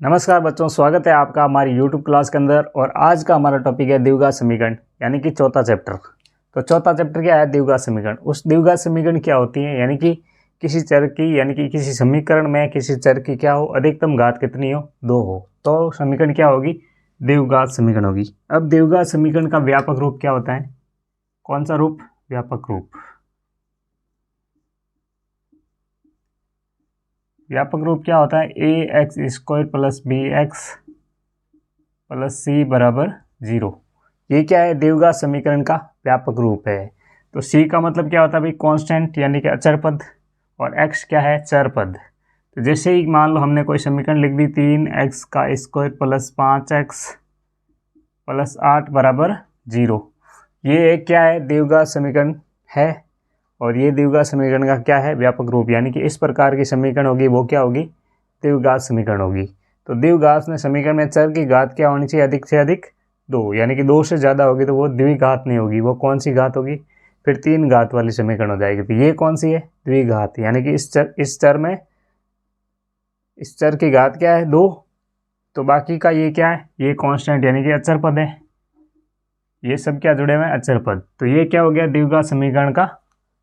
नमस्कार बच्चों, स्वागत है आपका हमारी YouTube क्लास के अंदर। और आज का हमारा टॉपिक है द्विघात समीकरण यानी कि चौथा चैप्टर। तो चौथा चैप्टर क्या है? द्विघात समीकरण। उस द्विघात समीकरण क्या होती है यानी कि किसी चर की यानी कि किसी समीकरण में किसी चर की क्या हो, अधिकतम घात कितनी हो, 2 हो, तो समीकरण क्या होगी? द्विघात समीकरण होगी। अब द्विघात समीकरण का व्यापक रूप क्या होता है? कौन सा रूप? व्यापक रूप। व्यापक रूप क्या होता है? A X square plus B X plus C बराबर 0। ये क्या है? द्विघात समीकरण का व्यापक रूप है। तो सी का मतलब क्या होता है भाई? कांस्टेंट यानी कि अचर पद। और एक्स क्या है? चर पद। तो जैसे ही मान लो हमने कोई समीकरण लिख दी, 3x का स्क्वायर प्लस 5x प्लस 8 बराबर 0। ये एक क्या है? द्विघात समीकरण है। और ये द्विघात समीकरण का क्या है? व्यापक रूप। यानी कि इस प्रकार की समीकरण होगी वो क्या होगी? द्विघात समीकरण होगी। तो द्विघात में समीकरण में चर की घात क्या होनी चाहिए? अधिक से अधिक 2, यानी कि 2 से ज़्यादा होगी तो वो द्विघात नहीं होगी। वो कौन सी घात होगी? फिर 3 घात वाली समीकरण हो जाएगी। तो ये कौन सी है? द्विघात। यानी कि इस चर की घात क्या है? 2। तो बाकी का ये क्या है? ये कांस्टेंट यानी कि अचर पद है। ये सब क्या जुड़े हुए हैं? अचर पद। तो ये क्या हो गया? द्विघात समीकरण का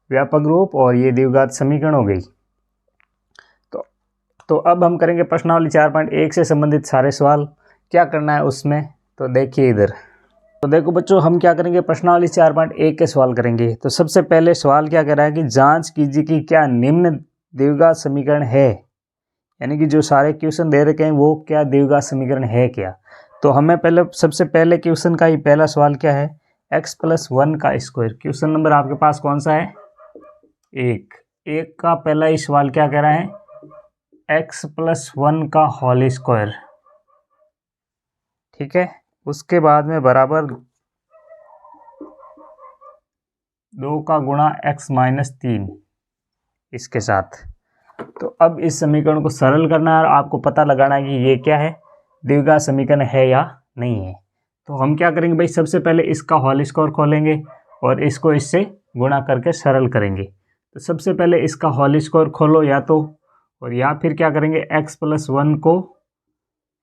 व्यापक रूप। और ये द्विघात समीकरण हो गई। तो अब हम करेंगे प्रश्नावली 4.1 से संबंधित सारे सवाल। क्या करना है उसमें? तो देखिए इधर। तो देखो बच्चों, हम क्या करेंगे? प्रश्नावली 4.1 के सवाल करेंगे। तो सबसे पहले सवाल क्या कह रहा है कि जांच कीजिए कि क्या निम्न द्विघात समीकरण है। यानी कि जो सारे क्वेश्चन दे रखे हैं वो क्या द्विघात समीकरण है क्या। तो हमें सबसे पहले क्वेश्चन का ही पहला सवाल क्या है? x प्लस 1 का स्क्वायर। क्वेश्चन नंबर आपके पास कौन सा है? 1 का पहला ही सवाल क्या कह रहा है? x प्लस 1 का होल स्क्वायर। ठीक है। उसके बाद में बराबर 2 का गुणा x माइनस 3 इसके साथ। तो अब इस समीकरण को सरल करना है और आपको पता लगाना है कि ये क्या है? द्विघात समीकरण है या नहीं है। तो हम क्या करेंगे भाई? सबसे पहले इसका होल स्क्वायर खोलेंगे और इसको इससे गुणा करके सरल करेंगे। तो सबसे पहले इसका होल स्क्वायर खोलो या तो, और या फिर क्या करेंगे? x प्लस 1 को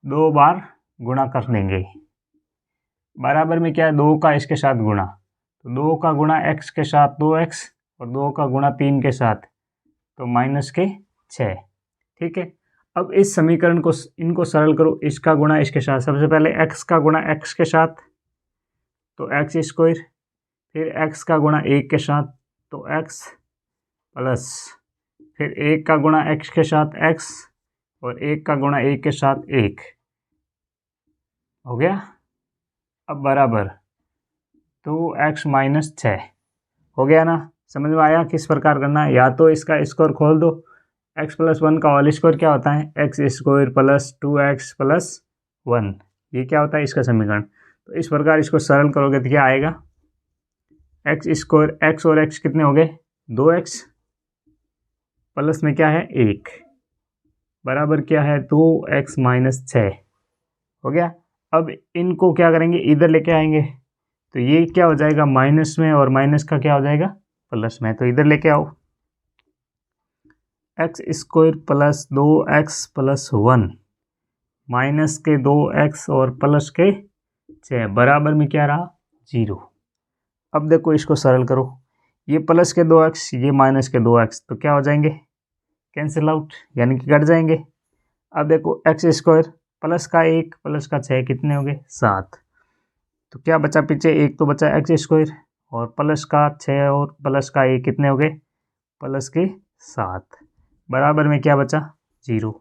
2 बार गुणा कर लेंगे। बराबर में क्या है? 2 का इसके साथ गुणा। तो 2 का गुणा x के साथ 2x और 2 का गुणा 3 के साथ तो माइनस के 6। ठीक है। अब इस समीकरण को इनको सरल करो। इसका गुणा इसके साथ, सबसे पहले x का गुणा x के साथ तो x स्क्वायर, फिर x का गुणा 1 के साथ तो x प्लस, फिर 1 का गुणा x के साथ x और 1 का गुणा 1 के साथ 1 हो गया। अब बराबर 2x माइनस 6 हो गया ना। समझ में आया किस प्रकार करना है? या तो इसका स्क्वायर खोल दो। x प्लस 1 का होल स्क्वायर क्या होता है? X square plus 2x plus 1। ये क्या होता है? इसका समीकरण। तो इस प्रकार इसको सरल करोगे तो क्या आएगा? एक्स स्क्वायर, x और x कितने हो गए? 2x प्लस में क्या है? 1 बराबर क्या है? 2x माइनस 6 हो गया। अब इनको क्या करेंगे? इधर लेके आएंगे तो ये क्या हो जाएगा? माइनस में, और माइनस का क्या हो जाएगा? प्लस में। तो इधर लेके आओ। X square plus 2x plus 1 minus के 2x और प्लस के 6 बराबर में क्या रहा? 0। अब देखो इसको सरल करो। ये प्लस के 2x, ये माइनस के 2x तो क्या हो जाएंगे? कैंसिल आउट, यानी कि कट जाएंगे। अब देखो एक्स स्क्वायर प्लस का 1 प्लस का 6 कितने हो गए? 7। तो क्या बचा पीछे? 1 तो बचा एक्स स्क्वायर, और प्लस का 6 और प्लस का 1 कितने हो गए? प्लस के 7 बराबर में क्या बचा? 0।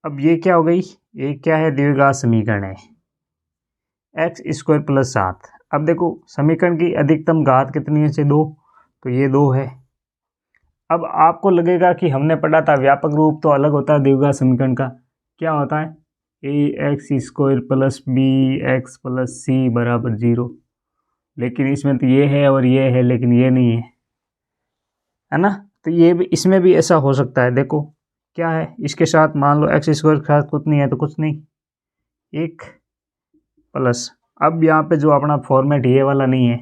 अब ये क्या हो गई? ये क्या है? द्विघात समीकरण है। X square plus 7। अब देखो समीकरण की अधिकतम घात कितनी है? 2। तो ये 2 है। अब आपको लगेगा कि हमने पढ़ा था व्यापक रूप तो अलग होता है द्विघात समीकरण का। क्या होता है? A X square plus B X plus C बराबर 0। लेकिन इसमें तो ये है और ये है, लेकिन ये नहीं है ना। तो ये भी, इसमें भी ऐसा हो सकता है। देखो क्या है? इसके साथ मान लो एक्स स्क्वायर के साथ कुछ नहीं है तो कुछ नहीं, 1 प्लस। अब यहाँ पे जो अपना फॉर्मेट ये वाला नहीं है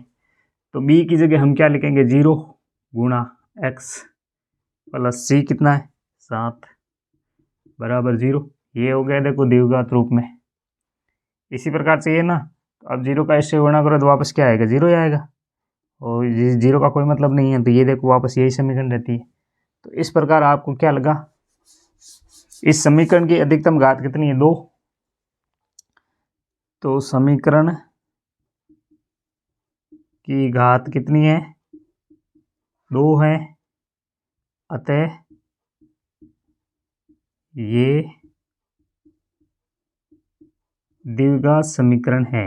तो बी की जगह हम क्या लिखेंगे? 0 गुणा एक्स प्लस सी कितना है? 7 बराबर 0। ये हो गया देखो द्विघात रूप में। इसी प्रकार से ये ना, अब 0 का इससे गुणा करो तो वापस क्या आएगा, 0 ही आएगा, और 0 का कोई मतलब नहीं है, तो ये देखो वापस यही समीकरण रहती है। तो इस प्रकार आपको क्या लगा, इस समीकरण की अधिकतम घात कितनी है, 2। तो समीकरण की घात कितनी है, 2 है, अतः ये द्विघात समीकरण है।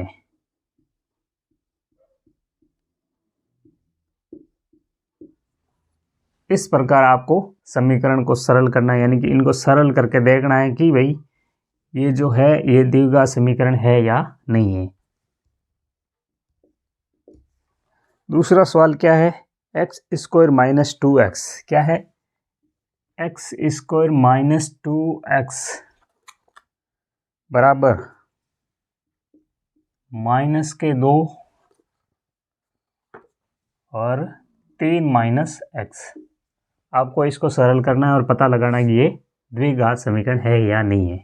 इस प्रकार आपको समीकरण को सरल करना है, यानी कि इनको सरल करके देखना है कि भाई ये जो है ये द्विघात समीकरण है या नहीं है। दूसरा सवाल क्या है, एक्स स्क्वायर माइनस 2x, क्या है, एक्स स्क्वायर माइनस 2x बराबर माइनस के 2 और 3 माइनस एक्स। आपको इसको सरल करना है और पता लगाना है कि ये द्विघात समीकरण है या नहीं है।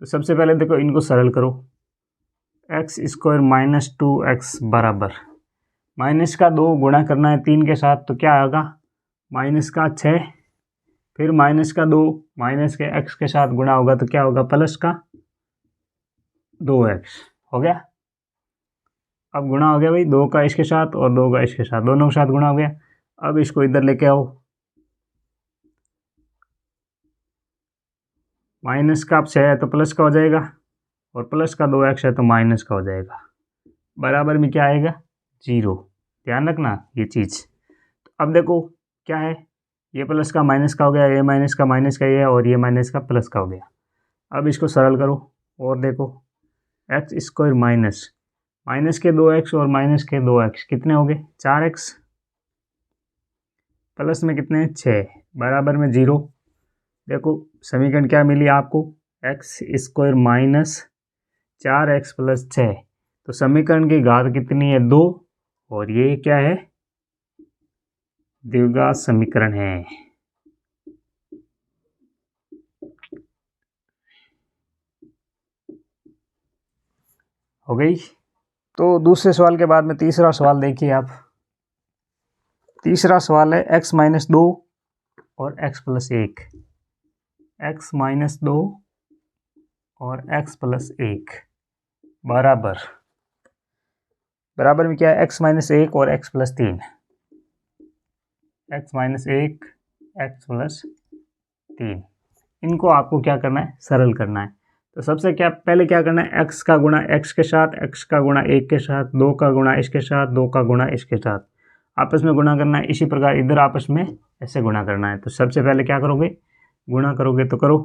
तो सबसे पहले देखो इनको सरल करो, एक्स स्क्वायर माइनस 2x बराबर माइनस का 2 गुणा करना है 3 के साथ, तो क्या आएगा, माइनस का 6, फिर माइनस का 2 माइनस के x के साथ गुणा होगा तो क्या होगा, प्लस का 2x हो गया। अब गुणा हो गया भाई 2 का इसके साथ और 2 का इसके साथ, दोनों के साथ गुणा हो गया। अब इसको इधर लेके आओ, माइनस का 6 है तो प्लस का हो जाएगा, और प्लस का 2x है तो माइनस का हो जाएगा, बराबर में क्या आएगा, 0। ध्यान रखना ये चीज़। तो अब देखो क्या है, ये प्लस का माइनस का हो गया, ये माइनस का ये, और ये माइनस का प्लस का हो गया। अब इसको सरल करो और देखो, एक्स स्क्वायर माइनस के 2x और माइनस के 2x कितने हो गए, 4x, प्लस में कितने हैं, 6, बराबर में 0। देखो समीकरण क्या मिली आपको, x square minus 4x plus 6, तो समीकरण की घात कितनी है, 2, और ये क्या है, द्विघात समीकरण है। हो गई। तो दूसरे सवाल के बाद में तीसरा सवाल देखिए आप। तीसरा सवाल है x माइनस 2 और x प्लस 1, x माइनस 2 और x प्लस 1 बराबर में क्या है, x माइनस 1 और x plus 3, x minus 1 x plus 3, इनको आपको क्या करना है, सरल करना है। तो सबसे पहले क्या करना है, x का गुणा x के साथ, x का गुणा 1 के साथ, 2 का गुणा इसके साथ, 2 का गुणा इसके साथ, आपस में गुणा करना है। इसी प्रकार इधर आपस में ऐसे गुणा करना है। तो सबसे पहले क्या करोगे, गुणा करोगे तो करो,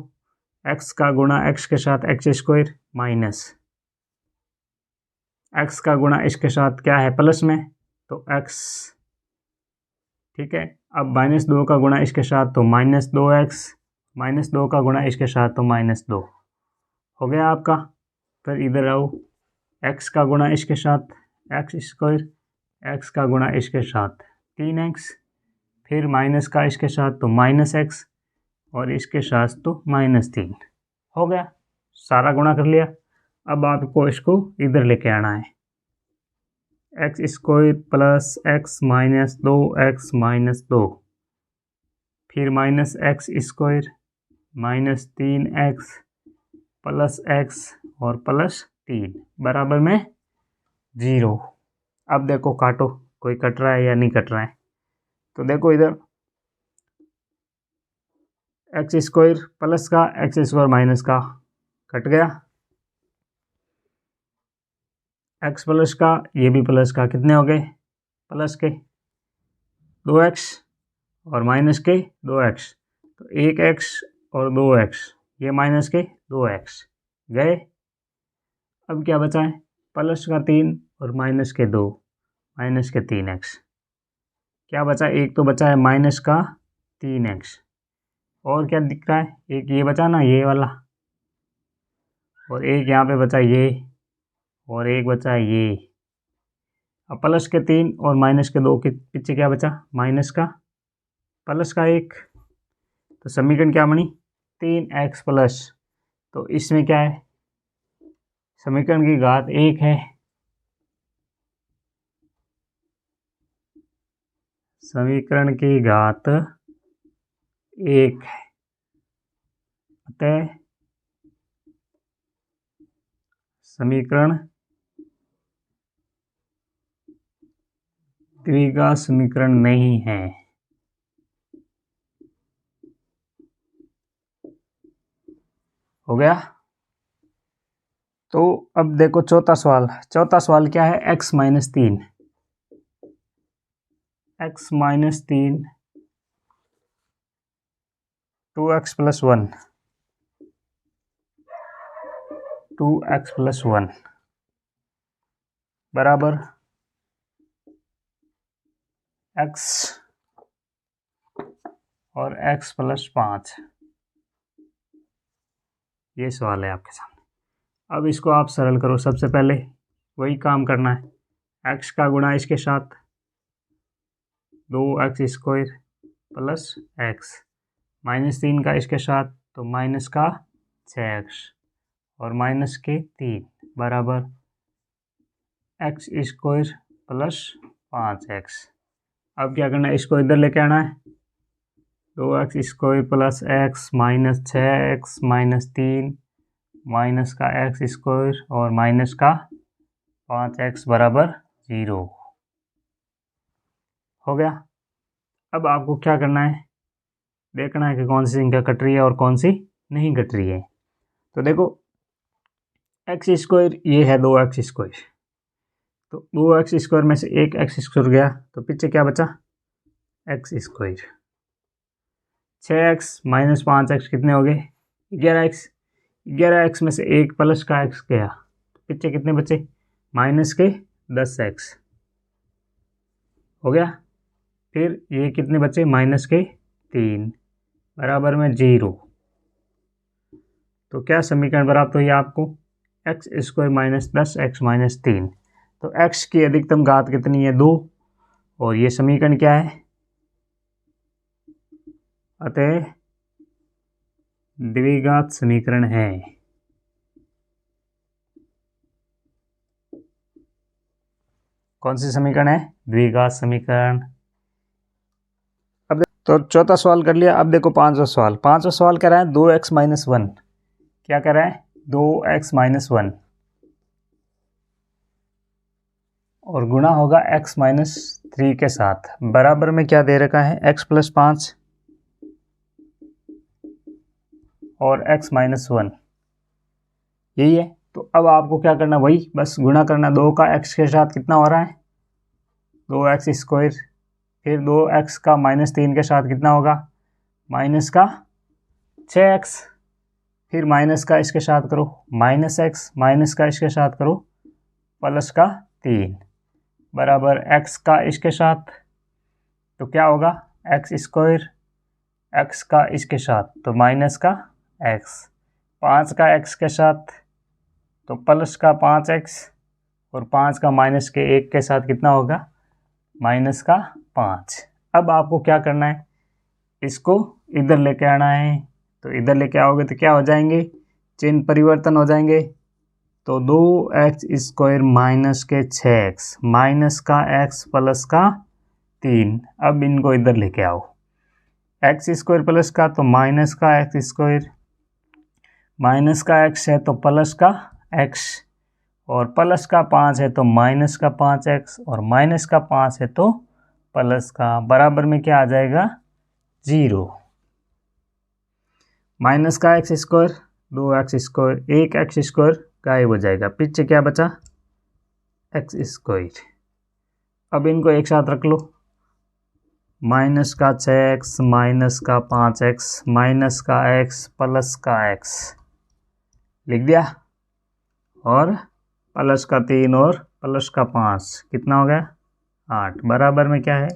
x का गुणा x के साथ एक्स स्क्वायर माइनस x का गुणा इसके साथ क्या है, प्लस में, तो x, ठीक है। अब माइनस 2 का गुणा इसके साथ तो माइनस 2x, माइनस 2 का गुणा इसके साथ तो माइनस 2 हो गया आपका। फिर इधर आओ, x का गुणा इसके साथ एक्स स्क्वायर, x का गुणा इसके साथ 3x, फिर माइनस का इसके साथ तो माइनस x, और इसके साथ तो माइनस 3 हो गया, सारा गुणा कर लिया। अब आपको इसको इधर लेके आना है, X square plus x minus 2x minus 2, फिर minus x square minus 3x plus x और प्लस 3 बराबर में 0। अब देखो काटो, कोई कट रहा है या नहीं कट रहा है। तो देखो इधर एक्स स्क्वायर प्लस का एक्स स्क्वायर माइनस का कट गया, एक्स प्लस का ये भी प्लस का, कितने हो गए, प्लस के 2x और माइनस के 2x, तो 1x और 2x, ये माइनस के 2x गए। अब क्या बचा है, प्लस का 3 और माइनस के 2, माइनस के 3x, क्या बचा, एक तो बचा है माइनस का 3x, और क्या दिख रहा है, एक ये बचा ना ये वाला, और एक यहाँ पे बचा ये, और एक बचा है ये। अब प्लस के 3 और माइनस के 2 के पीछे क्या बचा, माइनस का प्लस का 1, तो समीकरण क्या बनी, 3x प्लस तो इसमें क्या है, समीकरण की घात 1 है, समीकरण की घात 1 है, अतः समीकरण द्विघात समीकरण नहीं है। हो गया। तो अब देखो चौथा सवाल क्या है, x minus 3, x minus 3 2x plus 1, 2x plus 1 बराबर x और x प्लस 5। ये सवाल है आपके सामने। अब इसको आप सरल करो। सबसे पहले वही काम करना है, x का गुणा इसके साथ 2x square plus x, minus 3 का इसके साथ तो माइनस का 6x और माइनस के 3 बराबर x स्क्वायर प्लस 5x। अब क्या करना है, इसको इधर लेके आना है, 2x square plus x minus 6x minus 3 minus का x स्क्वायर और माइनस का 5x बराबर 0। हो गया। अब आपको क्या करना है, देखना है कि कौन सी संख्या कट रही है और कौन सी नहीं कट रही है। तो देखो x स्क्वायर ये है 2x स्क्वायर, तो 2x स्क्वायर में से एक x स्क्वायर गया तो पीछे क्या बचा, x square. 6x minus 5x कितने हो गए, 11x। 11x में से एक प्लस का x गया तो पीछे कितने बचे, माइनस के 10x। हो गया। फिर ये कितने बचे, माइनस के 3 बराबर में 0। तो क्या समीकरण प्राप्त हुई आपको, x square minus 10x minus 3। तो x की अधिकतम घात कितनी है, 2, और ये समीकरण क्या है, अतः द्विघात समीकरण है। कौन सी समीकरण है, द्विघात समीकरण। अब तो चौथा सवाल कर लिया। अब देखो पांचवा सवाल कह रहा है 2x माइनस 1। क्या कह रहा है, 2x माइनस 1 और गुणा होगा x माइनस 3 के साथ, बराबर में क्या दे रखा है, x प्लस 5 और x माइनस 1, यही है। तो अब आपको क्या करना, वही बस गुणा करना, 2 का x के साथ कितना हो रहा है, 2x स्क्वायर, फिर 2x का माइनस 3 के साथ कितना होगा, माइनस का 6x, फिर माइनस का इसके साथ करो माइनस x, माइनस का इसके साथ करो प्लस का 3 बराबर x का इसके साथ, तो क्या होगा, x स्क्वायर, x का इसके साथ तो माइनस का x, 5 का x के साथ तो प्लस का 5x और 5 का माइनस के 1 के साथ कितना होगा, माइनस का 5। अब आपको क्या करना है, इसको इधर लेके आना है। तो इधर लेके आओगे तो क्या हो जाएंगे, चिन्ह परिवर्तन हो जाएंगे। तो 2x स्क्वायर माइनस के 6x माइनस का x प्लस का 3। अब इनको इधर लेके आओ, x स्क्वायर प्लस का तो माइनस का x स्क्वायर, माइनस का x है तो प्लस का x, और प्लस का 5 है तो माइनस का 5x, और माइनस का 5 है तो प्लस का, बराबर में क्या आ जाएगा, 0। माइनस का x स्क्वायर, 2x स्क्वायर, एक x स्क्वायर गायब हो जाएगा, पीछे क्या बचा, x स्क्वायर। अब इनको एक साथ रख लो, माइनस का 6x माइनस का 5x माइनस का x प्लस का x लिख दिया, और प्लस का 3 और प्लस का 5 कितना हो गया, 8, बराबर में क्या है,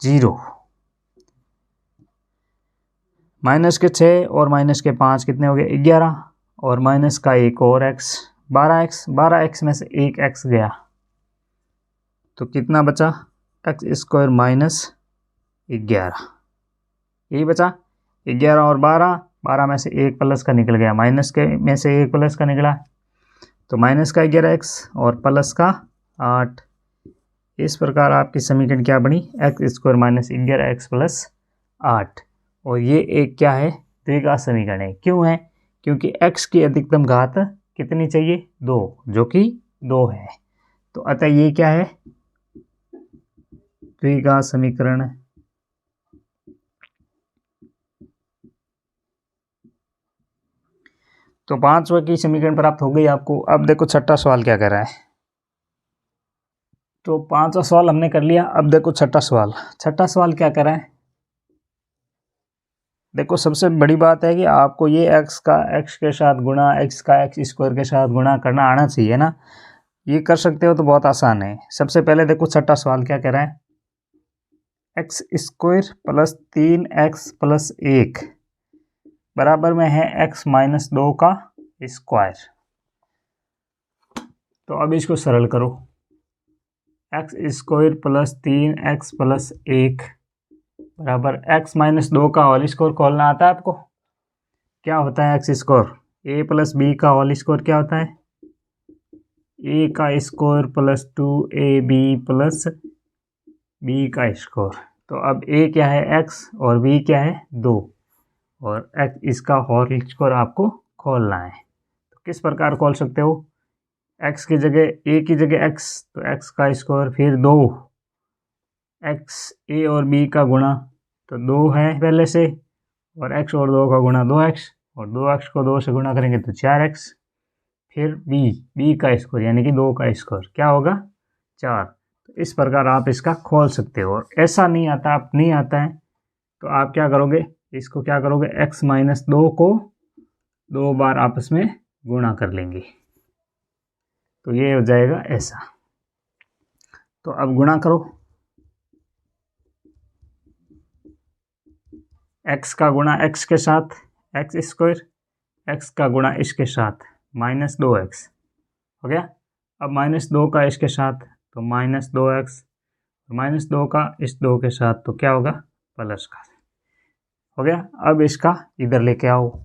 0। माइनस के 6 और माइनस के 5 कितने हो गए, 11, और माइनस का 1 और x 12x, 12x में से एक x गया तो कितना बचा, x स्क्वायर माइनस 11, यही बचा। 11 और 12, 12 में से एक प्लस का निकल गया, माइनस के में से एक प्लस का निकला, तो माइनस का 11x और प्लस का 8। इस प्रकार आपकी समीकरण क्या बनी, x square minus 11x plus 8। और ये एक क्या है, द्विघात समीकरण है। क्यों है, क्योंकि x की अधिकतम घात कितनी चाहिए, 2, जो कि 2 है। तो अतः ये क्या है, द्विघात समीकरण। तो 5वां की समीकरण प्राप्त हो गई आपको। अब देखो छठा सवाल क्या कर रहा है। तो 5वां सवाल हमने कर लिया। अब देखो छठा सवाल। छठा सवाल क्या कर रहा है, देखो सबसे बड़ी बात है कि आपको ये x का x के साथ गुणा, x का x स्क्वायर के साथ गुणा करना आना चाहिए ना। ये कर सकते हो तो बहुत आसान है। सबसे पहले देखो छठा सवाल क्या कह रहा है, X square plus 3x plus 1 बराबर में है x माइनस 2 का स्क्वायर। तो अब इसको सरल करो, x square plus 3x plus 1 बराबर x माइनस 2 का होल स्क्वायर खोलना आता है आपको। क्या होता है X square, a plus B का होल स्क्वायर क्या होता है, a का square plus 2ab plus b का स्क्वायर। तो अब a क्या है x और b क्या है 2, और x इसका होल स्क्वायर आपको खोलना है। तो किस प्रकार खोल सकते हो, x की जगह a की जगह x, तो x का स्क्वायर फिर 2, x a और b का गुणा, तो 2 है पहले से, और x और 2 का गुणा 2x, और 2x को 2 से गुणा करेंगे तो 4x, फिर b का स्क्वायर यानी कि 2 का स्क्वायर क्या होगा 4। तो इस प्रकार आप इसका खोल सकते हो। और ऐसा नहीं आता, आप नहीं आता है तो आप क्या करोगे, इसको क्या करोगे, x माइनस 2 को 2 बार आपस में गुणा कर लेंगे, तो ये हो जाएगा ऐसा। तो अब गुणा करो, x का गुणा x के साथ एक्स स्क्वायर, x का गुणा इसके साथ माइनस 2x हो गया। अब माइनस 2 का इसके साथ तो माइनस 2x, माइनस 2 का इस 2 के साथ तो क्या होगा प्लस का हो गया। अब इसका इधर लेके आओ,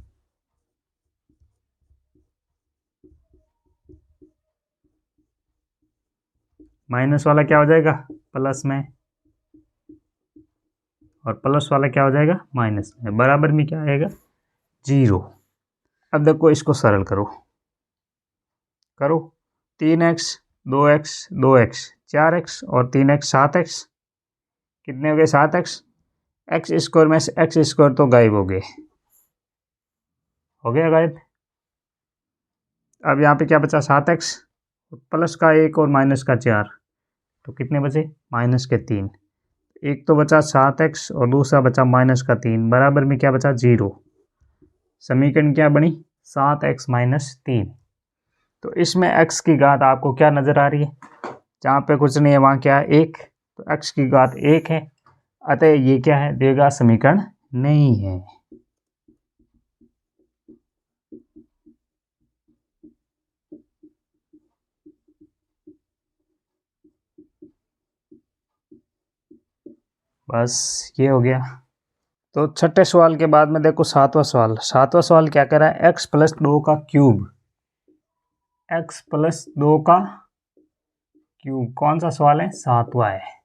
माइनस वाला क्या हो जाएगा प्लस में, और प्लस वाला क्या हो जाएगा माइनस में, बराबर में क्या आएगा 0। अब देखो इसको सरल करो, करो 3x 2x 2x 4x और 3x 7x, कितने हो गए 7x, एक्स स्क्वायर में से एक्स स्क्वायर तो गायब हो गए, हो गया गायब। अब यहाँ पे क्या बचा 7x प्लस का 1 और माइनस का 4, तो कितने बचे माइनस के 3। एक तो बचा 7x और दूसरा बचा माइनस का 3, बराबर में क्या बचा 0। समीकरण क्या बनी 7x माइनस 3। तो इसमें x की घात आपको क्या नज़र आ रही है, जहाँ पे कुछ नहीं है वहाँ क्या है 1, तो x की घात 1 है। अतः ये क्या है द्विघात समीकरण नहीं है। बस ये हो गया। तो छठे सवाल के बाद में देखो सातवां सवाल। सातवां सवाल क्या कह रहा है, x प्लस 2 का क्यूब, x प्लस 2 का क्यूब, कौन सा सवाल है सातवां है।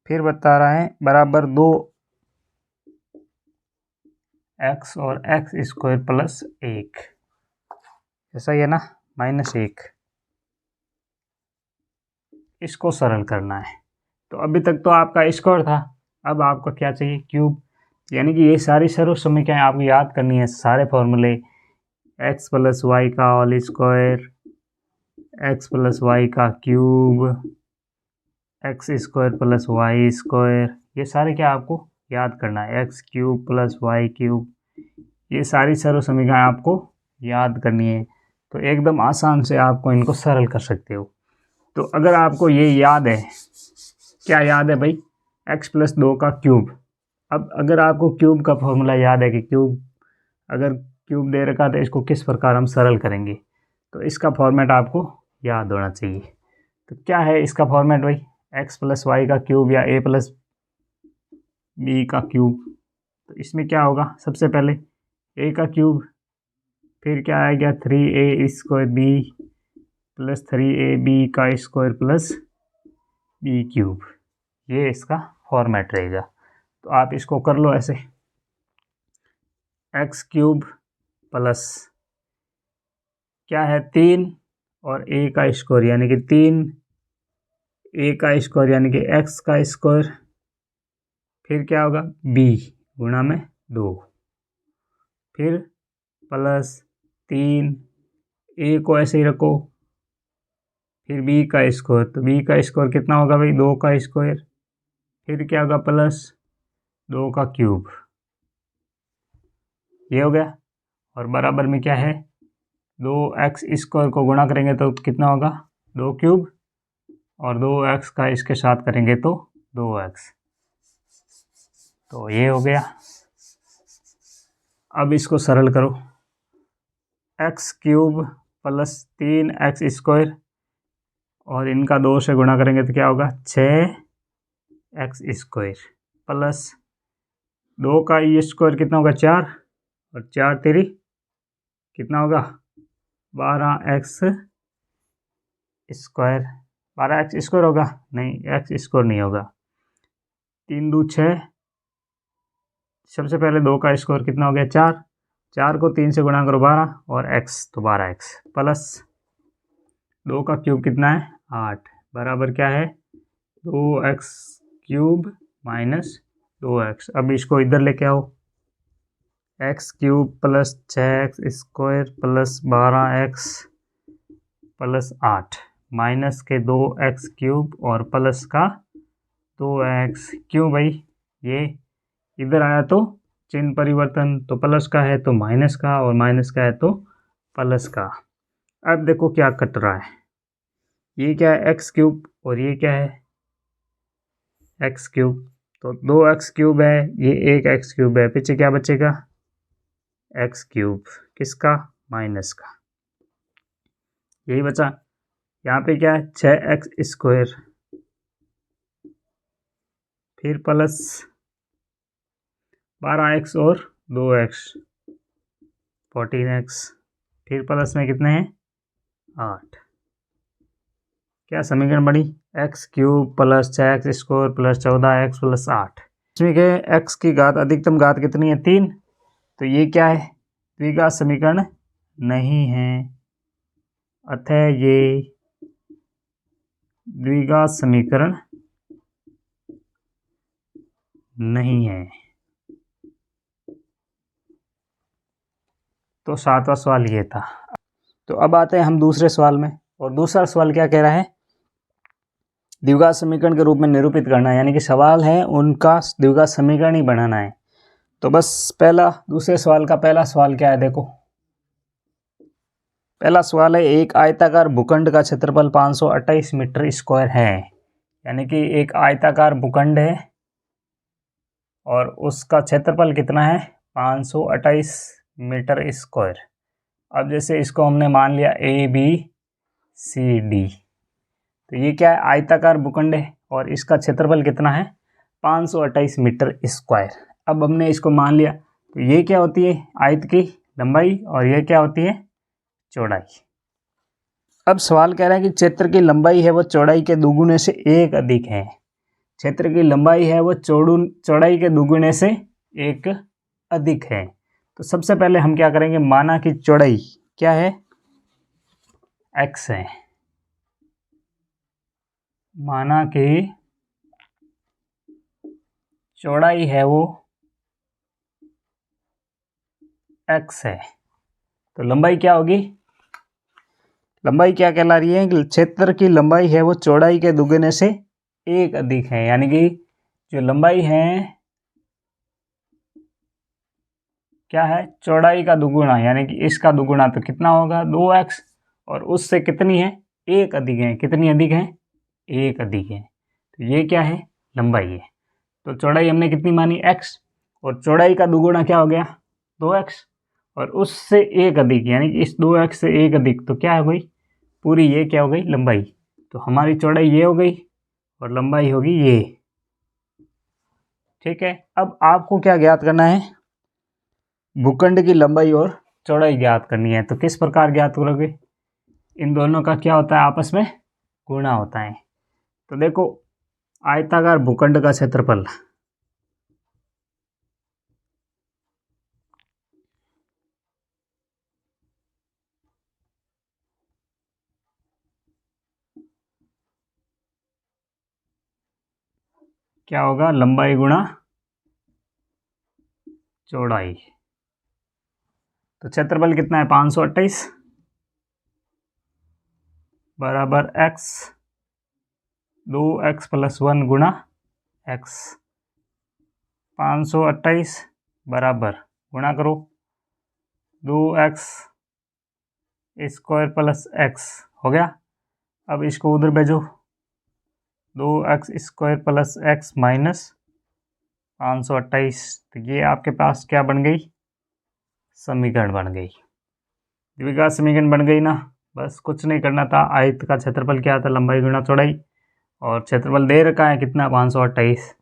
फिर बता रहा है बराबर 2x और x स्क्वायर प्लस 1, ऐसा ही है ना माइनस 1, इसको सरल करना है। तो अभी तक तो आपका स्क्वायर था, अब आपका क्या चाहिए क्यूब, यानी कि ये सारी सर्व समीकरण आपको याद करनी है, सारे फॉर्मूले, x प्लस वाई का whole square, x plus Y का cube, X square plus Y square, ये सारे क्या आपको याद करना है, X cube plus Y cube, ये सारी सर्व समीकरण आपको याद करनी है। तो एकदम आसान से आपको इनको सरल कर सकते हो। तो अगर आपको ये याद है, क्या याद है भाई, x प्लस 2 का क्यूब। अब अगर आपको क्यूब का फॉर्मूला याद है कि क्यूब, अगर क्यूब दे रखा तो इसको किस प्रकार हम सरल करेंगे, तो इसका फॉर्मेट आपको याद होना चाहिए। तो क्या है इसका फॉर्मेट भाई, एक्स प्लस वाई का क्यूब या ए प्लस बी का क्यूब। तो इसमें क्या होगा, सबसे पहले ए का क्यूब, फिर क्या आ गया 3a² बी प्लस 3ab का स्क्वायर प्लस बी क्यूब। ये इसका फॉर्मेट रहेगा। तो आप इसको कर लो ऐसे, x³ प्लस क्या है 3 और a का स्क्वायर यानी कि 3a का स्क्वायर यानी कि x का स्क्वायर, फिर क्या होगा b गुणा में 2, फिर प्लस 3a को ऐसे ही रखो, फिर b का स्क्वायर, तो b का स्क्वायर कितना होगा भाई 2 का स्क्वायर, फिर क्या होगा प्लस 2 का क्यूब। ये हो गया। और बराबर में क्या है 2x² को गुणा करेंगे तो कितना होगा 2 क्यूब, और 2x का इसके साथ करेंगे तो 2x। तो ये हो गया। अब इसको सरल करो, x³ प्लस 3x² और इनका 2 से गुणा करेंगे तो क्या होगा 6x² प्लस 2 का स्क्वायर कितना होगा 4, और 4 3 कितना होगा 12x²। 12x² होगा, नहीं x² नहीं होगा, 3 2 6। सबसे पहले 2 का स्क्वायर कितना हो गया 4, 4 को 3 से गुणा करो 12 और x तो 12x प्लस 2 का क्यूब कितना है 8 बराबर क्या है 2x³ माइनस 2x। अब इसको इधर लेके आओ, x³ plus 6x² plus 12x plus 8 minus के 2x³ और प्लस का 2x। क्यों भाई, ये इधर आया तो चिन्ह परिवर्तन, तो प्लस का है तो माइनस का, और माइनस का है तो प्लस का। अब देखो क्या कट रहा है, ये क्या है x³ और ये क्या है x³, तो 2x³ है, ये एक x³ है, पीछे क्या बचेगा x³, किसका माइनस का, यही बचा। यहाँ पे क्या है 6x², फिर प्लस 12x और 2x 14x, फिर प्लस में कितने हैं 8। क्या समीकरण बनी x³ plus 6x² plus 14x plus 8। इसमें के x की घात अधिकतम घात कितनी है 3, तो ये क्या है द्विघात समीकरण नहीं है, अतः ये द्विघात समीकरण नहीं है। तो 7वां सवाल ये था। तो अब आते हैं हम दूसरे सवाल में, और दूसरा सवाल क्या कह रहा है द्विघात समीकरण के रूप में निरूपित करना है, यानी कि सवाल है उनका द्विघात समीकरण ही बनाना है। तो बस दूसरे सवाल का पहला सवाल क्या है देखो, पहला सवाल है एक आयताकार भूखंड का क्षेत्रफल 528 मीटर स्क्वायर है, यानी कि एक आयताकार भूखंड है और उसका क्षेत्रफल कितना है 528 मीटर स्क्वायर। अब जैसे इसको हमने मान लिया ABCD, तो ये क्या है आयताकार भूखंड है और इसका क्षेत्रफल कितना है 528 मीटर स्क्वायर। अब हमने इसको मान लिया, तो ये क्या होती है आयत की लंबाई और ये क्या होती है चौड़ाई। अब सवाल कह रहा है कि क्षेत्र की लंबाई है वो चौड़ाई के दुगुने से 1 अधिक है। क्षेत्र की लंबाई है वो चौड़ाई के दुगुने से 1 अधिक है। तो सबसे पहले हम क्या करेंगे, माना कि चौड़ाई क्या है x है, माना कि चौड़ाई है वो x है, तो लंबाई क्या होगी, लंबाई क्या कहला रही है कि क्षेत्र की लंबाई है वो चौड़ाई के दुगुने से 1 अधिक है, यानी कि जो लंबाई है क्या है चौड़ाई का दुगुना, यानी कि इसका दुगुना तो कितना होगा 2x, और उससे कितनी है 1 अधिक है, कितनी अधिक है 1 अधिक है। तो ये क्या है लंबाई है। तो चौड़ाई हमने कितनी मानी x, और चौड़ाई का दुगुना क्या हो गया 2x, और उससे 1 अधिक यानी कि इस 2x से 1 अधिक, तो क्या हो गई पूरी ये क्या हो गई लंबाई। तो हमारी चौड़ाई ये हो गई और लंबाई होगी ये। ठीक है, अब आपको क्या ज्ञात करना है, भूखंड की लंबाई और चौड़ाई ज्ञात करनी है। तो किस प्रकार ज्ञात करोगे, इन दोनों का क्या होता है, आपस में गुणा होता है। तो देखो, आयताकार भूखंड का क्षेत्रफल क्या होगा, लंबाई गुणा चौड़ाई। तो क्षेत्रफल कितना है, 528 बराबर x, 2x प्लस 1 गुणा x। 528 बराबर गुणा करो 2x स्क्वायर प्लस x, हो गया। अब इसको उधर भेजो, 2x square plus x minus 528। तो ये आपके पास क्या बन गई, समीकरण बन गई, द्विघात समीकरण बन गई ना। बस कुछ नहीं करना था, आयत का क्षेत्रफल क्या था, लंबाई गुणा चौड़ाई, और क्षेत्रफल दे रखा है कितना, 528।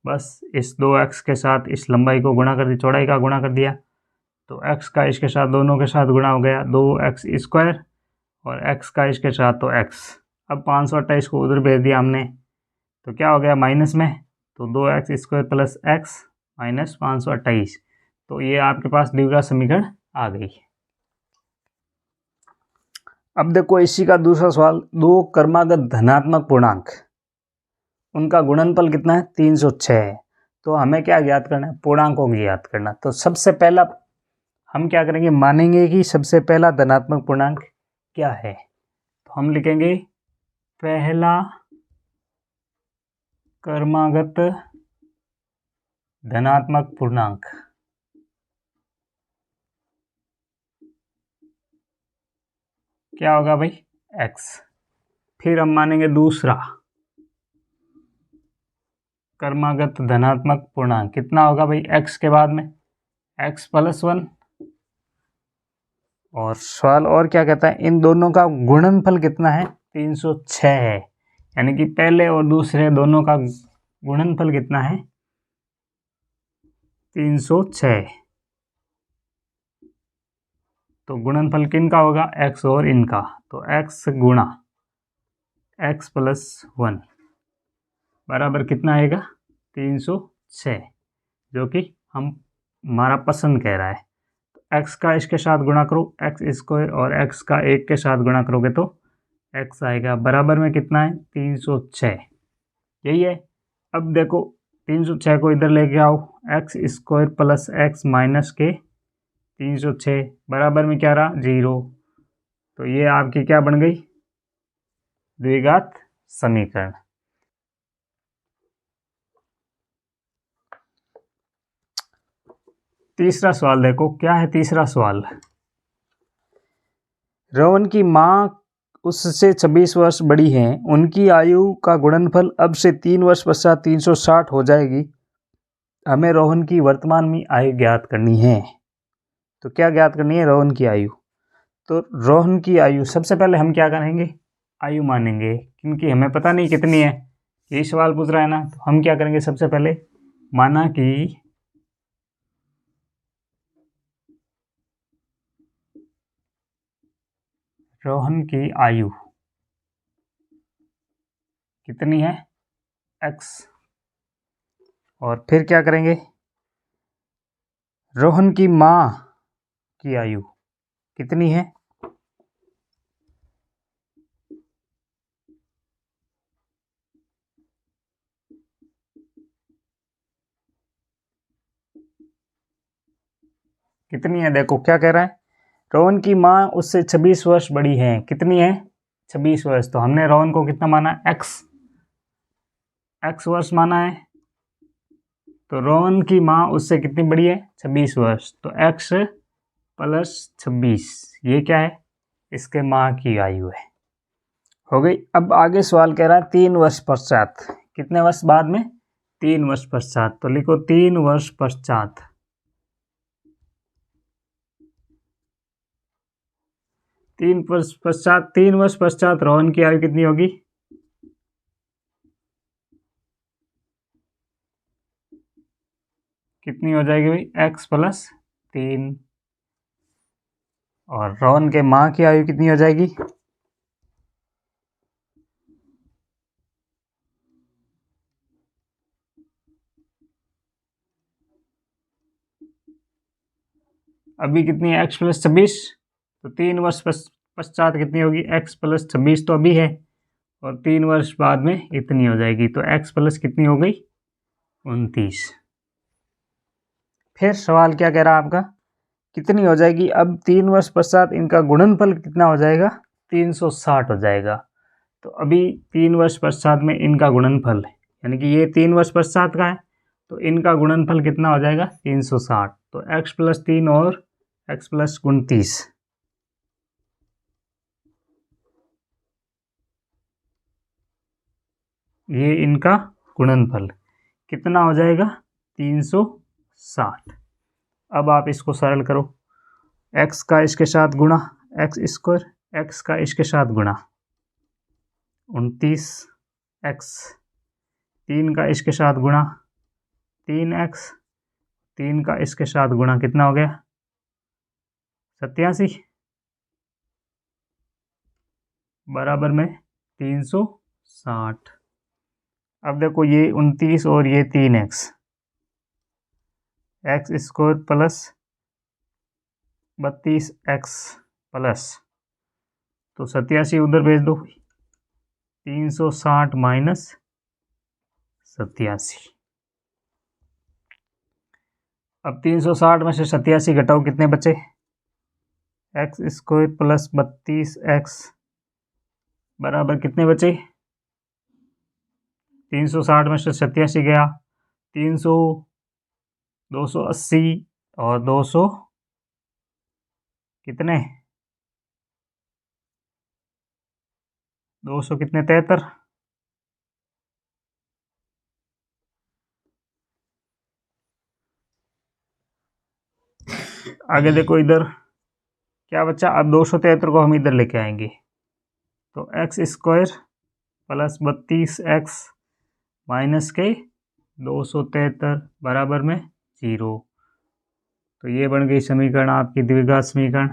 बस इस 2x के साथ इस लंबाई को गुणा कर दिया, चौड़ाई का गुणा कर दिया, तो x का इसके साथ दोनों के साथ गुणा हो गया, 2x स्क्वायर, और x का इसके साथ तो x। अब 528 को उधर भेज दिया हमने, तो क्या हो गया माइनस में, तो 2x square plus x minus 528। तो ये आपके पास द्विघात समीकरण आ गई। अब देखो इसी का दूसरा सवाल, दो क्रमागत धनात्मक पूर्णांक, उनका गुणनफल कितना है, 306 है। तो हमें क्या ज्ञात करना है, पूर्णांकों को ज्ञात करना। तो सबसे पहला हम क्या करेंगे, मानेंगे कि सबसे पहला धनात्मक पूर्णांक क्या है। तो हम लिखेंगे पहला क्रमागत धनात्मक पूर्णांक, क्या होगा भाई, x। फिर हम मानेंगे दूसरा क्रमागत धनात्मक पूर्णांक, कितना होगा भाई, x के बाद में x प्लस 1। और सवाल और क्या कहता है, इन दोनों का गुणनफल कितना है, 306 है। यानी कि पहले और दूसरे दोनों का गुणनफल कितना है, 306। तो गुणनफल किन का होगा, x और इनका, तो x गुणा x प्लस 1 बराबर कितना आएगा, 306, जो कि हमारा पसंद कह रहा है। तो x का इसके साथ गुणा करो x स्क्वायर, और x का 1 के साथ गुणा करोगे तो x आएगा, बराबर में कितना है, 306, यही है। अब देखो 306 को इधर लेके आओ, x square plus x minus के 306 बराबर में क्या रहा, 0। तो ये आपकी क्या बन गई, द्विघात समीकरण। तीसरा सवाल देखो, क्या है तीसरा सवाल, रोहन की माँ उससे 26 वर्ष बड़ी हैं, उनकी आयु का गुणनफल अब से 3 वर्ष पश्चात 360 हो जाएगी। हमें रोहन की वर्तमान में आयु ज्ञात करनी है। तो क्या ज्ञात करनी है, रोहन की आयु। तो रोहन की आयु सबसे पहले हम क्या करेंगे, आयु मानेंगे, क्योंकि हमें पता नहीं कितनी है, यही सवाल पूछ रहा है ना। तो हम क्या करेंगे, सबसे पहले माना कि रोहन की आयु कितनी है, x। और फिर क्या करेंगे, रोहन की माँ की आयु कितनी है, कितनी है। देखो क्या कह रहा है, रोहन की माँ उससे 26 वर्ष बड़ी है, कितनी है, 26 वर्ष। तो हमने रोहन को कितना माना, x वर्ष माना है। तो रोहन की माँ उससे कितनी बड़ी है, 26 वर्ष। तो x प्लस 26, ये क्या है, इसके माँ की आयु है, हो गई। अब आगे सवाल कह रहा है 3 वर्ष पश्चात, कितने वर्ष बाद में, 3 वर्ष पश्चात। तो लिखो 3 वर्ष पश्चात, 3 वर्ष पश्चात रोहन की आयु कितनी होगी, कितनी हो जाएगी भाई, x+3। और रोहन के माँ की आयु कितनी हो जाएगी, अभी कितनी है, x+26। तो 3 वर्ष पश्चात कितनी होगी, x+26 तो अभी है, और 3 वर्ष बाद में इतनी हो जाएगी। तो x प्लस कितनी हो गई, 29। फिर सवाल क्या कह रहा है आपका, कितनी हो जाएगी, अब 3 वर्ष पश्चात इनका गुणनफल कितना हो जाएगा, 360 हो जाएगा। तो अभी 3 वर्ष पश्चात में इनका गुणनफल, यानी कि ये 3 वर्ष पश्चात का है, तो इनका गुणनफल कितना हो जाएगा, 360। तो x+3 और x+29, ये इनका गुणनफल कितना हो जाएगा, 360। अब आप इसको सरल करो, x का इसके साथ गुणा x², x का इसके साथ गुणा 29x, 3 का इसके साथ गुणा 3x, 3 का इसके साथ गुणा कितना हो गया, 87, बराबर में 360। अब देखो ये 29 और ये 3x, x² plus 32x plus, तो 87 उधर भेज दो, 360 माइनस 87। अब 360 में से 87 घटाओ, कितने बचे, x² प्लस 32x बराबर कितने बचे, 360 में से 87 गया, 300, 280 और 200 कितने, 200 कितने, 73। आगे देखो इधर क्या बचा, अब 273 को हम इधर लेके आएंगे, तो x² प्लस 32x माइनस के 273 बराबर में 0। तो ये बन गई समीकरण आपकी द्विघात समीकरण।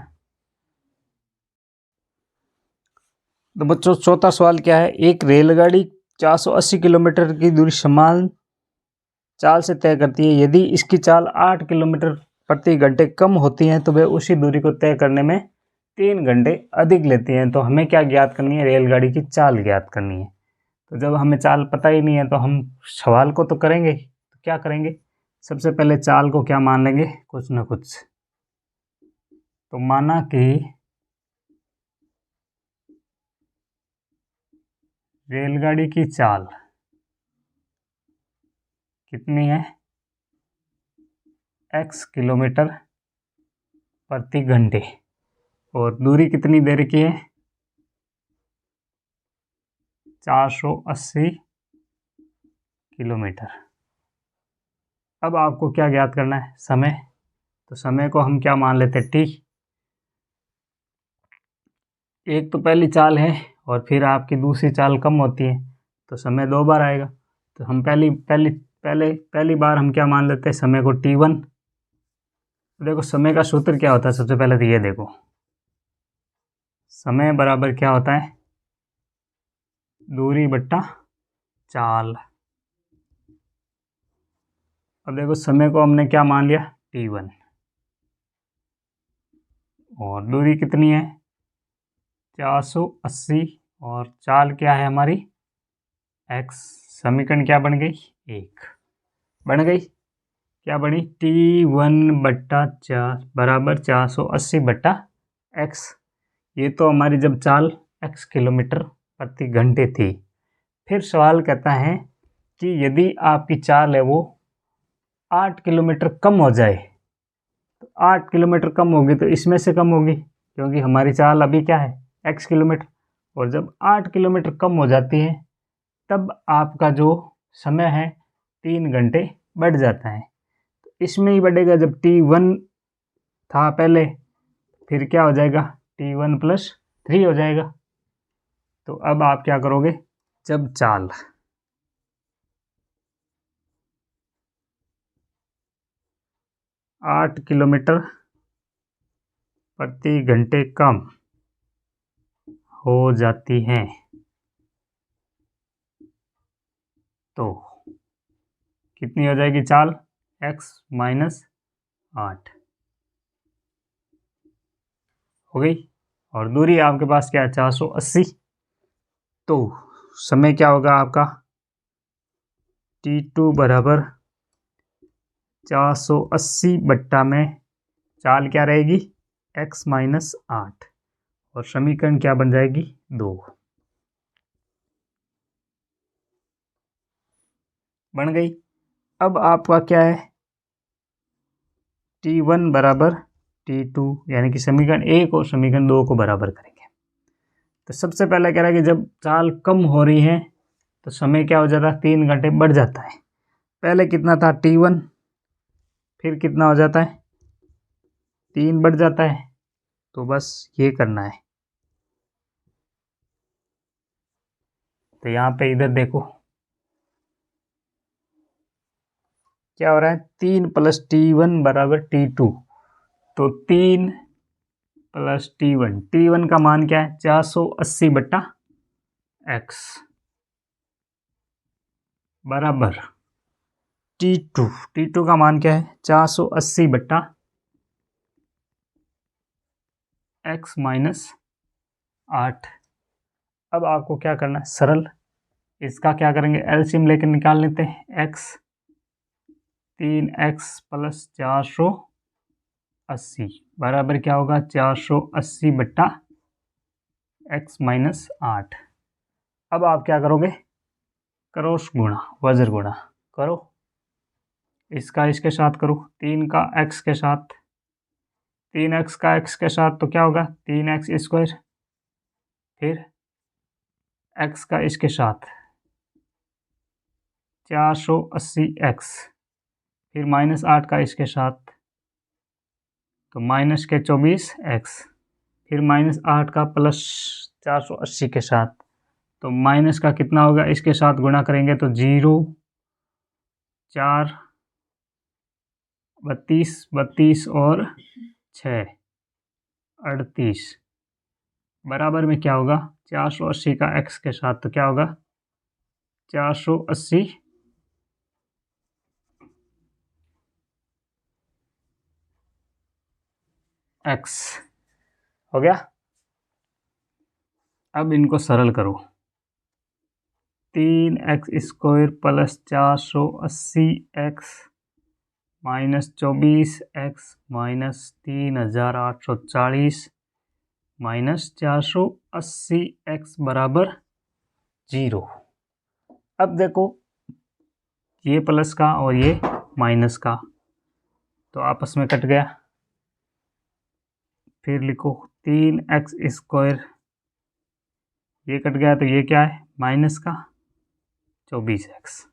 तो बच्चों चौथा सवाल क्या है, एक रेलगाड़ी 480 किलोमीटर की दूरी समान चाल से तय करती है, यदि इसकी चाल 8 किलोमीटर प्रति घंटे कम होती है तो वह उसी दूरी को तय करने में 3 घंटे अधिक लेती हैं। तो हमें क्या ज्ञात करनी है, रेलगाड़ी की चाल ज्ञात करनी है। तो जब हमें चाल पता ही नहीं है तो हम सवाल को तो करेंगे, तो क्या करेंगे, सबसे पहले चाल को क्या मान लेंगे, कुछ ना कुछ। तो माना कि रेलगाड़ी की चाल कितनी है, x किलोमीटर प्रति घंटे, और दूरी कितनी दे रखी है, 480 किलोमीटर। अब आपको क्या ज्ञात करना है, समय। तो समय को हम क्या मान लेते हैं, t। एक तो पहली चाल है और फिर आपकी दूसरी चाल कम होती है, तो समय 2 बार आएगा। तो हम पहली बार हम क्या मान लेते हैं, समय को t1। देखो समय का सूत्र क्या होता है, सबसे पहले तो ये देखो, समय बराबर क्या होता है, दूरी बट्टा चाल। अब देखो समय को हमने क्या मान लिया, t1, और दूरी कितनी है, 480, और चाल क्या है हमारी, x। समीकरण क्या बन गई, 1 बन गई, क्या बनी, t1 बट्टा 4 बराबर 480 बट्टा x। ये तो हमारी जब चाल x किलोमीटर प्रति घंटे थी। फिर सवाल कहता है कि यदि आपकी चाल है वो 8 किलोमीटर कम हो जाए, तो 8 किलोमीटर कम होगी तो इसमें से कम होगी, क्योंकि हमारी चाल अभी क्या है, x किलोमीटर, और जब 8 किलोमीटर कम हो जाती है तब आपका जो समय है 3 घंटे बढ़ जाता है। तो इसमें ही बढ़ेगा, जब t1 था पहले, फिर क्या हो जाएगा, t1 + 3 हो जाएगा। तो अब आप क्या करोगे, जब चाल 8 किलोमीटर प्रति घंटे कम हो जाती हैं। तो कितनी हो जाएगी चाल? x माइनस 8 हो गई। और दूरी आपके पास क्या है? 480। तो समय क्या होगा आपका? t2 बराबर 480 बट्टा में चाल क्या रहेगी? x minus 8। और समीकरण क्या बन जाएगी? 2 बन गई। अब आपका क्या है? t1 बराबर t2, यानी कि समीकरण 1 और समीकरण 2 को बराबर करेंगे। तो सबसे पहले कह रहा है कि जब चाल कम हो रही है तो समय क्या हो जाता है? 3 घंटे बढ़ जाता है। पहले कितना था? t1, फिर कितना हो जाता है? 3 बढ़ जाता है। तो बस ये करना है। तो यहाँ पे इधर देखो क्या हो रहा है? 3 प्लस t1 बराबर t2। तो 3 प्लस t1 का मान क्या है? 480 बट्टा x बराबर t2 का मान क्या है? 480 बट्टा x माइनस 8। अब आपको क्या करना है? सरल। इसका क्या करेंगे? एलसीएम लेकर निकाल लेते हैं। x 3x प्लस 480 बराबर क्या होगा? 480 बट्टा x माइनस 8। अब आप क्या करोगे? क्रॉस गुणा, वज्र गुणा करो। इसका इसके साथ करो, 3 का x के साथ, 3x का x के साथ तो क्या होगा? 3x square. फिर x का इसके साथ 480x, फिर माइनस 8 का इसके साथ तो माइनस के 24x, फिर माइनस 8 का प्लस 480 के साथ तो माइनस का कितना होगा? इसके साथ गुणा करेंगे तो 0 4 32 और 6 38 बराबर में क्या होगा? 480 का x के साथ तो क्या होगा? 480 x हो गया। अब इनको सरल करो। 3x square plus 480x minus 24x minus 3840 minus 480x बराबर 0। अब देखो ये प्लस का और ये माइनस का तो आपस में कट गया। फिर लिखो 3x स्क्वायर, ये कट गया तो ये क्या है? माइनस का 24x